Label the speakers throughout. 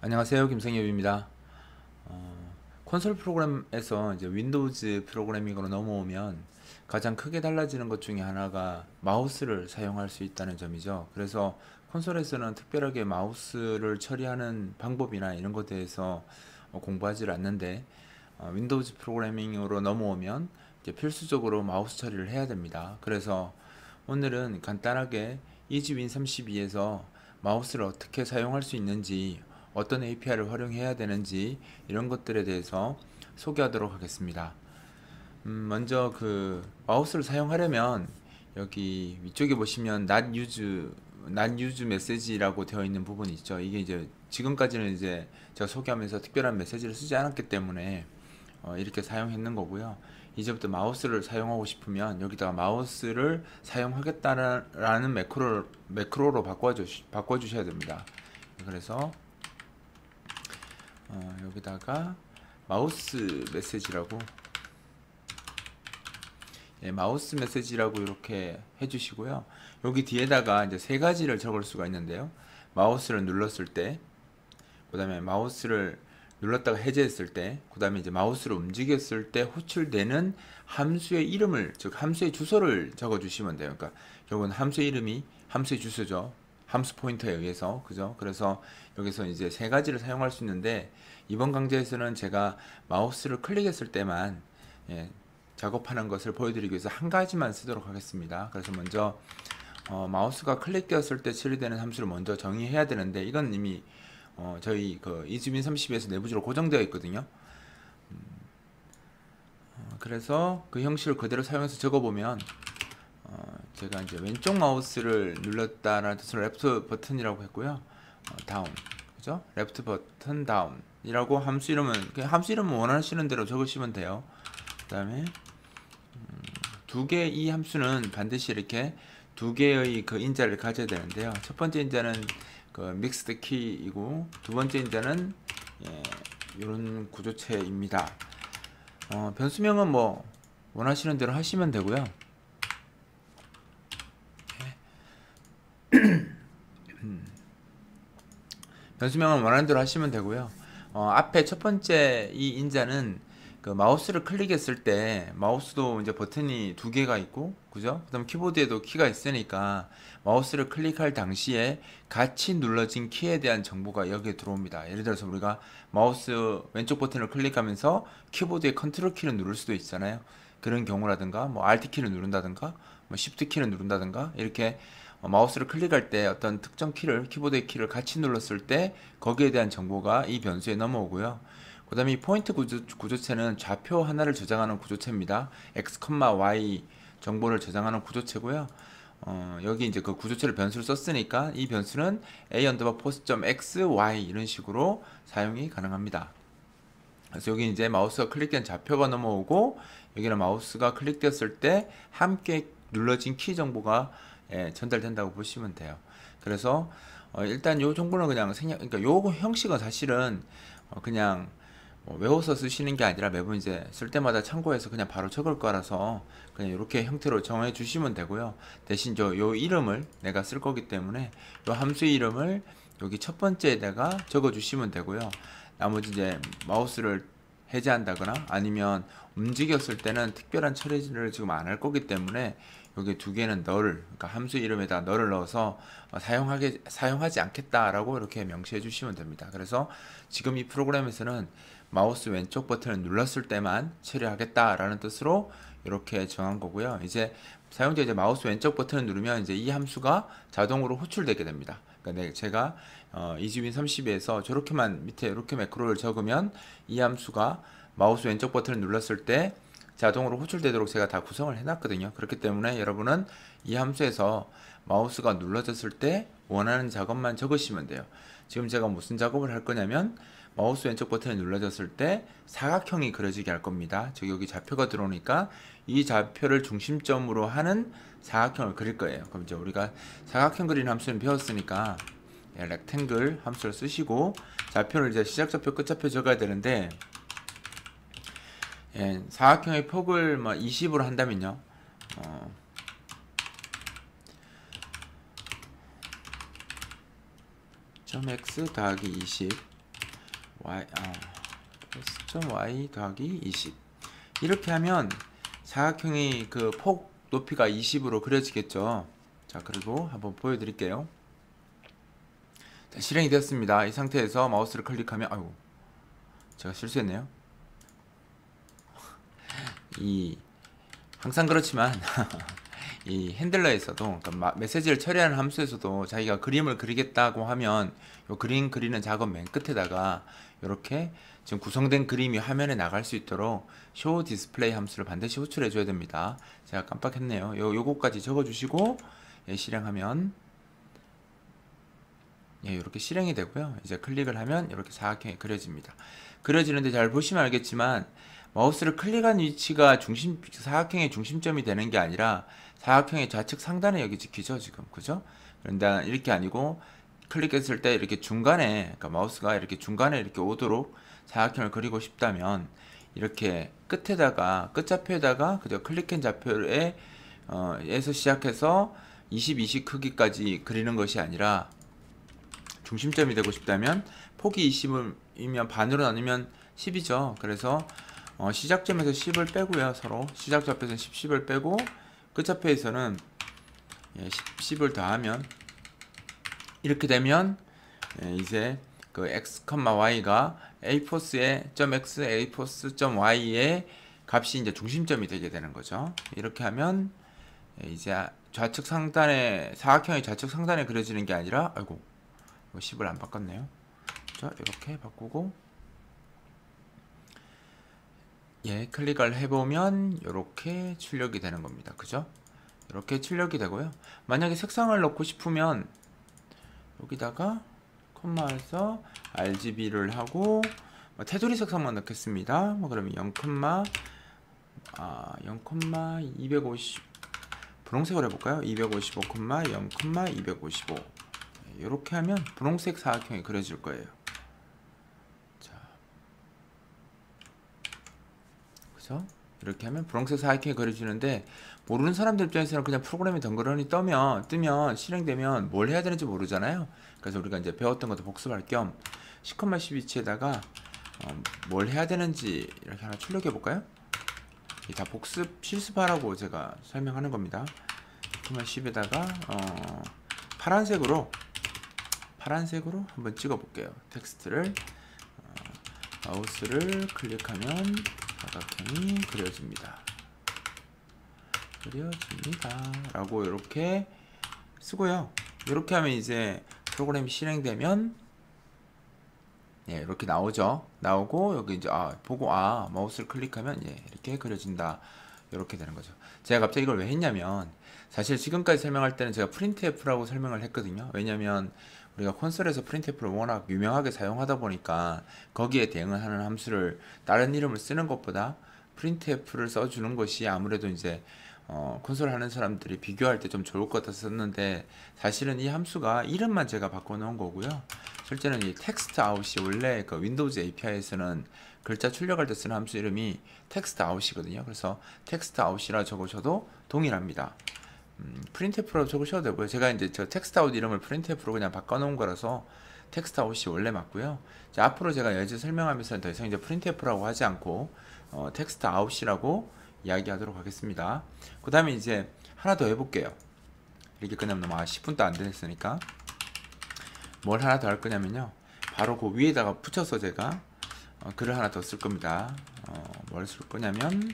Speaker 1: 안녕하세요, 김성엽입니다. 콘솔 프로그램에서 이제 윈도우즈 프로그래밍으로 넘어오면 가장 크게 달라지는 것 중에 하나가 마우스를 사용할 수 있다는 점이죠. 그래서 콘솔에서는 특별하게 마우스를 처리하는 방법이나 이런 것에 대해서 공부하지 않는데, 윈도우즈 프로그래밍으로 넘어오면 이제 필수적으로 마우스 처리를 해야 됩니다. 그래서 오늘은 간단하게 이지윈32에서 마우스를 어떻게 사용할 수 있는지, 어떤 API를 활용해야 되는지 이런 것들에 대해서 소개하도록 하겠습니다. 먼저 그 마우스를 사용하려면 여기 위쪽에 보시면 not use 메시지라고 되어 있는 부분이 있죠. 이게 이제 지금까지는 이제 제가 소개하면서 특별한 메시지를 쓰지 않았기 때문에 이렇게 사용했는 거고요. 이제부터 마우스를 사용하고 싶으면 여기다가 마우스를 사용하겠다라는 매크로로 바꿔주셔야 됩니다. 그래서 여기다가 마우스 메시지라고, 마우스 메시지라고 이렇게 해주시고요. 여기 뒤에다가 이제 세 가지를 적을 수가 있는데요. 마우스를 눌렀을 때, 그 다음에 마우스를 눌렀다가 해제했을 때, 그 다음에 이제 마우스를 움직였을 때 호출되는 함수의 이름을, 즉 함수의 주소를 적어 주시면 돼요. 그러니까 결국은 함수의 이름이 함수의 주소죠. 함수 포인터에 의해서, 그죠? 그래서 여기서 이제 세 가지를 사용할 수 있는데, 이번 강좌에서는 제가 마우스를 클릭했을 때만 작업하는 것을 보여드리기 위해서 한 가지만 쓰도록 하겠습니다. 그래서 먼저 마우스가 클릭되었을 때 처리되는 함수를 먼저 정의해야 되는데, 이건 이미 저희 그 이즈민 30에서 내부적으로 고정되어 있거든요. 그래서 그 형식을 그대로 사용해서 적어보면, 제가 이제 왼쪽 마우스를 눌렀다라는 뜻으로 레프트 버튼이라고 했고요. 다운, 그죠? 레프트 버튼 다운이라고 함수 이름은, 그냥 함수 이름은 원하시는 대로 적으시면 돼요. 그 다음에 두 개, 이 함수는 반드시 이렇게 두 개의 그 인자를 가져야 되는데요. 첫 번째 인자는 그 믹스드 키이고, 두 번째 인자는 이런 구조체입니다. 변수명은 뭐 원하시는 대로 하시면 되고요. 변수명은 원하는 대로 하시면 되고요. 앞에 첫 번째 이 인자는 그 마우스를 클릭했을 때, 마우스도 이제 버튼이 두 개가 있고, 그죠? 그다음 키보드에도 키가 있으니까 마우스를 클릭할 당시에 같이 눌러진 키에 대한 정보가 여기에 들어옵니다. 예를 들어서 우리가 마우스 왼쪽 버튼을 클릭하면서 키보드의 컨트롤 키를 누를 수도 있잖아요. 그런 경우라든가, 뭐 Alt 키를 누른다든가, 뭐 Shift 키를 누른다든가, 이렇게 마우스를 클릭할 때 어떤 특정 키를, 키보드의 키를 같이 눌렀을 때 거기에 대한 정보가 이 변수에 넘어오고요. 그 다음에 이 포인트 구조체는 좌표 하나를 저장하는 구조체입니다. x, y 정보를 저장하는 구조체고요. 여기 이제 그 구조체를 변수를 썼으니까 이 변수는 a 언더바 post.x, y 이런 식으로 사용이 가능합니다. 그래서 여기 이제 마우스가 클릭된 좌표가 넘어오고, 여기는 마우스가 클릭되었을 때 함께 눌러진 키 정보가 전달된다고 보시면 돼요. 그래서 일단 요 정보는 그냥 그러니까 요 형식은 사실은 그냥 외워서 쓰시는 게 아니라 매번 이제 쓸 때마다 참고해서 그냥 바로 적을 거라서 그냥 이렇게 형태로 정해 주시면 되고요. 대신 요 이름을 내가 쓸 거기 때문에 요 함수 이름을 여기 첫 번째에다가 적어 주시면 되고요. 나머지 이제 마우스를 해제한다거나 아니면 움직였을 때는 특별한 처리를 지금 안 할 거기 때문에 여기 두 개는 null, 그러니까 함수 이름에다 null을 넣어서 사용하지 않겠다라고 이렇게 명시해 주시면 됩니다. 그래서 지금 이 프로그램에서는 마우스 왼쪽 버튼을 눌렀을 때만 처리하겠다라는 뜻으로 이렇게 정한 거고요. 이제 사용자 이제 마우스 왼쪽 버튼을 누르면 이제 이 함수가 자동으로 호출되게 됩니다. 그러니까 제가 이즈윈 30에서 저렇게만 밑에 이렇게 매크로를 적으면 이 함수가 마우스 왼쪽 버튼을 눌렀을 때 자동으로 호출되도록 제가 다 구성을 해놨거든요. 그렇기 때문에 여러분은 이 함수에서 마우스가 눌러졌을 때 원하는 작업만 적으시면 돼요. 지금 제가 무슨 작업을 할 거냐면 마우스 왼쪽 버튼이 눌러졌을 때 사각형이 그려지게 할 겁니다. 즉 여기 좌표가 들어오니까 이 좌표를 중심점으로 하는 사각형을 그릴 거예요. 그럼 이제 우리가 사각형 그리는 함수는 배웠으니까 렉탱글 함수를 쓰시고 좌표를 이제 시작좌표 끝좌표 적어야 되는데, 사각형의 폭을 뭐 20으로 한다면요, .x 더하기 20 y x.y 더하기 20 이렇게 하면 사각형이 그 폭 높이가 20으로 그려지겠죠. 자, 그리고 한번 보여드릴게요. 자, 실행이 되었습니다. 이 상태에서 마우스를 클릭하면 아이고 제가 실수했네요. 항상 그렇지만 이 핸들러에서도 그러니까 메시지를 처리하는 함수에서도 자기가 그림을 그리겠다고 하면 요 그림 그리는 작업 맨 끝에다가 이렇게 지금 구성된 그림이 화면에 나갈 수 있도록 show display 함수를 반드시 호출해 줘야 됩니다. 제가 깜빡했네요. 요거까지 적어 주시고 예, 실행하면 예, 이렇게 실행이 되고요. 이제 클릭을 하면 이렇게 사각형이 그려집니다. 그려지는데 잘 보시면 알겠지만 마우스를 클릭한 위치가 사각형의 중심점이 되는 게 아니라 사각형의 좌측 상단에 여기 찍히죠, 지금. 그죠? 그런데 이렇게 아니고 클릭했을 때 이렇게 중간에, 그러니까 마우스가 이렇게 중간에 이렇게 오도록 사각형을 그리고 싶다면 이렇게 끝좌표에다가 그저 클릭한 좌표에 에서 시작해서 20 크기까지 그리는 것이 아니라 중심점이 되고 싶다면 폭이 20이면 반으로 나누면 10이죠. 그래서 시작점에서 10을 빼고요. 서로 시작좌표에서는 10을 빼고 끝좌표에서는 10을 더하면 이렇게 되면 이제 그 x, y가 a포스의 .x, a포스 .y의 값이 이제 중심점이 되게 되는 거죠. 이렇게 하면 이제 좌측 상단에 사각형이 좌측 상단에 그려지는 게 아니라 아이고 10을 안 바꿨네요. 자, 이렇게 바꾸고 예, 클릭을 해보면 이렇게 출력이 되는 겁니다. 그죠? 이렇게 출력이 되고요. 만약에 색상을 넣고 싶으면 여기다가 콤마에서 RGB를 하고 테두리 색상만 넣겠습니다. 그러면 0,250 분홍색으로 해볼까요? 255, 0,255 이렇게 하면 분홍색 사각형이 그려질 거예요. 자, 그죠? 이렇게 하면 분홍색 사각형이 그려지는데 모르는 사람들 입장에서는 그냥 프로그램이 덩그러니 뜨면 실행되면 뭘 해야 되는지 모르잖아요. 그래서 우리가 이제 배웠던 것도 복습할 겸 10,10 위치에다가 뭘 해야 되는지 이렇게 하나 출력해 볼까요? 다 실습하라고 제가 설명하는 겁니다. 10,10에다가 파란색으로 한번 찍어 볼게요. 텍스트를 마우스를 클릭하면 사각형이 그려집니다 라고 이렇게 쓰고요. 이렇게 하면 이제 프로그램이 실행되면 예, 이렇게 나오죠. 나오고 여기 이제 보고 마우스를 클릭하면 예, 이렇게 그려진다. 이렇게 되는 거죠. 제가 갑자기 이걸 왜 했냐면 사실 지금까지 설명할 때는 제가 printf라고 설명을 했거든요. 왜냐면 우리가 콘솔에서 printf를 워낙 유명하게 사용하다 보니까 거기에 대응하는 함수를 다른 이름을 쓰는 것보다 printf를 써주는 것이 아무래도 이제 콘솔 하는 사람들이 비교할 때 좀 좋을 것 같아서 썼는데 사실은 이 함수가 이름만 제가 바꿔놓은 거고요. 실제는 이 텍스트 아웃이 원래 그 윈도우즈 API에서는 글자 출력할 때 쓰는 함수 이름이 텍스트 아웃이거든요. 그래서 텍스트 아웃이라 적으셔도 동일합니다. printf로 적으셔도 되고요. 제가 이제 저 텍스트 아웃 이름을 printf로 그냥 바꿔놓은 거라서 텍스트 아웃이 원래 맞고요. 자, 앞으로 제가 예제 설명하면서는 더 이상 이제 printf라고 하지 않고 텍스트 아웃이라고 이야기하도록 하겠습니다. 그 다음에 이제 하나 더 해볼게요. 이렇게 끝나면 10분도 안 됐으니까 뭘 하나 더 할 거냐면요. 바로 그 위에다가 붙여서 제가 글을 하나 더 쓸 겁니다. 뭘 쓸 거냐면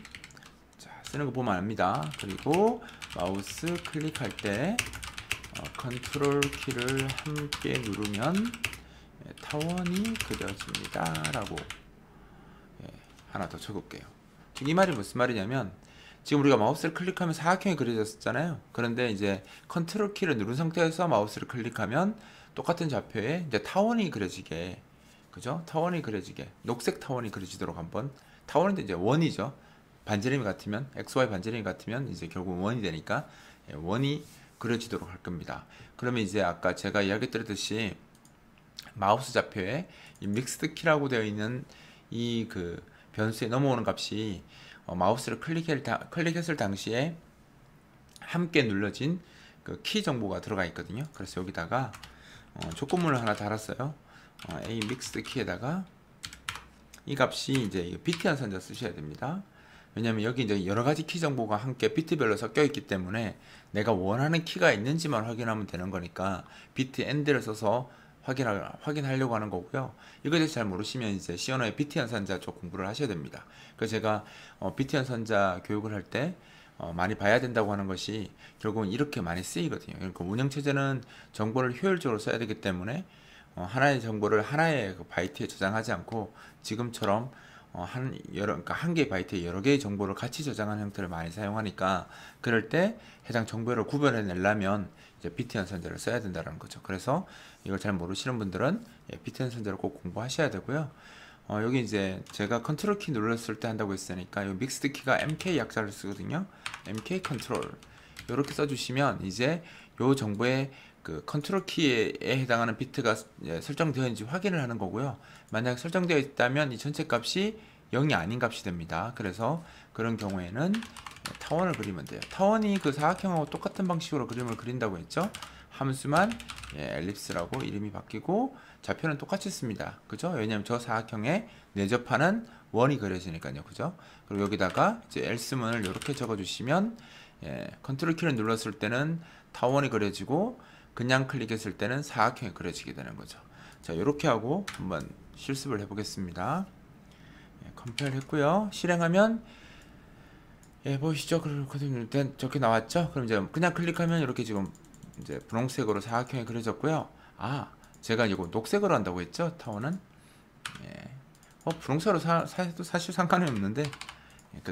Speaker 1: 자, 쓰는 거 보면 압니다. 그리고 마우스 클릭할 때 컨트롤 키를 함께 누르면 타원이 그려집니다 라고 하나 더 적을게요. 이 말이 무슨 말이냐면 지금 우리가 마우스를 클릭하면 사각형이 그려졌었잖아요. 그런데 이제 컨트롤 키를 누른 상태에서 마우스를 클릭하면 똑같은 좌표에 이제 타원이 그려지게, 그죠? 타원이 그려지게, 녹색 타원이 그려지도록 한번, 타원인데 이제 원이죠. 반지름이 같으면, XY 반지름이 같으면 이제 결국 원이 되니까 원이 그려지도록 할 겁니다. 그러면 이제 아까 제가 이야기 드렸듯이 마우스 좌표에 이 믹스드 키라고 되어 있는 이 그 변수에 넘어오는 값이 마우스를 클릭했을 당시에 함께 눌러진 그 키 정보가 들어가 있거든요. 그래서 여기다가 조건문을 하나 달았어요. a mixed 키에다가 이 값이 이제 비트 연산자 쓰셔야 됩니다. 왜냐면 여기 이제 여러 가지 키 정보가 함께 비트별로 섞여 있기 때문에 내가 원하는 키가 있는지만 확인하면 되는 거니까 비트 엔드를 써서 확인하려고 하는 거고요. 이거에 대해서 잘 모르시면 이제 시언어의 비트 연산자 쪽 공부를 하셔야 됩니다. 그래서 제가 비트 연산자 교육을 할 때 많이 봐야 된다고 하는 것이 결국은 이렇게 많이 쓰이거든요. 그러니까 운영체제는 정보를 효율적으로 써야 되기 때문에 하나의 정보를 하나의 그 바이트에 저장하지 않고 지금처럼 그러니까 한 개의 바이트에 여러 개의 정보를 같이 저장하는 형태를 많이 사용하니까 그럴 때 해당 정보를 구별해내려면 이제 비트 연산자를 써야 된다는 거죠. 그래서 이걸 잘 모르시는 분들은 비트 연산자를 꼭 공부하셔야 되고요. 여기 이제 제가 컨트롤 키 눌렀을 때 한다고 했으니까 이 믹스드 키가 MK 약자를 쓰거든요. MK 컨트롤 이렇게 써주시면 이제 요 정보의 그 컨트롤 키에 해당하는 비트가 설정되어 있는지 확인을 하는 거고요. 만약 설정되어 있다면 이 전체 값이 0이 아닌 값이 됩니다. 그래서 그런 경우에는 타원을 그리면 돼요. 타원이 그 사각형하고 똑같은 방식으로 그림을 그린다고 했죠. 함수만 엘립스라고 이름이 바뀌고 좌표는 똑같이 씁니다. 그죠? 왜냐면 저 사각형에 내접하는 원이 그려지니까요. 그죠? 그리고 여기다가 이제 else문을 이렇게 적어 주시면 컨트롤 키를 눌렀을 때는 타원이 그려지고 그냥 클릭했을 때는 사각형이 그려지게 되는 거죠. 자, 이렇게 하고 한번 실습을 해보겠습니다. 컴파일 했고요. 실행하면 보이시죠? 저렇게 나왔죠? 그럼 이제 그냥 클릭하면 이렇게 지금 이제 분홍색으로 사각형이 그려졌고요. 제가 이거 녹색으로 한다고 했죠? 타원은 분홍색으로 사실 상관이 없는데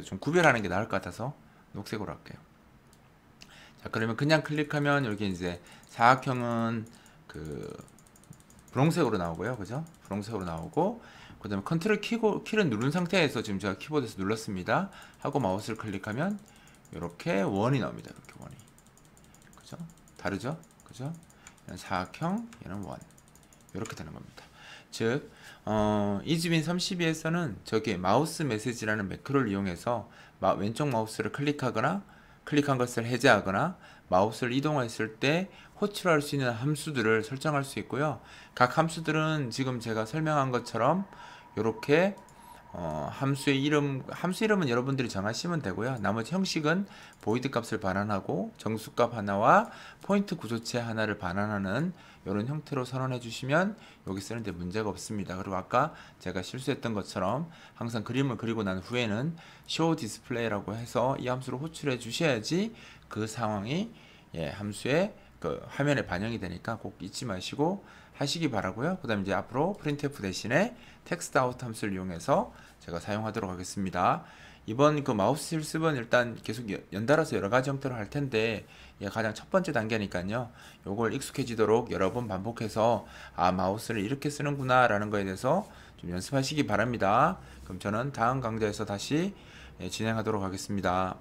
Speaker 1: 좀 구별하는 게 나을 것 같아서 녹색으로 할게요. 자, 그러면 그냥 클릭하면 여기 이제 사각형은 그 분홍색으로 나오고요. 그죠? 분홍색으로 나오고 그 다음에 컨트롤 키를 누른 상태에서 지금 제가 키보드에서 눌렀습니다. 하고 마우스를 클릭하면 이렇게 원이 나옵니다. 이렇게 원이. 그죠? 다르죠? 그죠? 얘는 사각형, 얘는 원. 이렇게 되는 겁니다. 즉, 이즈윈 32에서는 저기 마우스 메시지라는 매크로를 이용해서 왼쪽 마우스를 클릭하거나 클릭한 것을 해제하거나 마우스를 이동했을 때 호출할 수 있는 함수들을 설정할 수 있고요. 각 함수들은 지금 제가 설명한 것처럼 이렇게 함수 이름은 여러분들이 정하시면 되고요. 나머지 형식은 보이드 값을 반환하고 정수값 하나와 포인트 구조체 하나를 반환하는 이런 형태로 선언해 주시면 여기 쓰는데 문제가 없습니다. 그리고 아까 제가 실수했던 것처럼 항상 그림을 그리고 난 후에는 show display라고 해서 이 함수를 호출해 주셔야지 그 상황이 함수의 그 화면에 반영이 되니까 꼭 잊지 마시고 하시기 바라고요. 그 다음에 이제 앞으로 printf 대신에 text out 함수를 이용해서 제가 사용하도록 하겠습니다. 이번 그 마우스 실습은 일단 계속 연달아서 여러 가지 형태로 할 텐데 가장 첫 번째 단계니까요. 요걸 익숙해지도록 여러 번 반복해서 마우스를 이렇게 쓰는구나 라는 거에 대해서 좀 연습하시기 바랍니다. 그럼 저는 다음 강좌에서 다시 진행하도록 하겠습니다.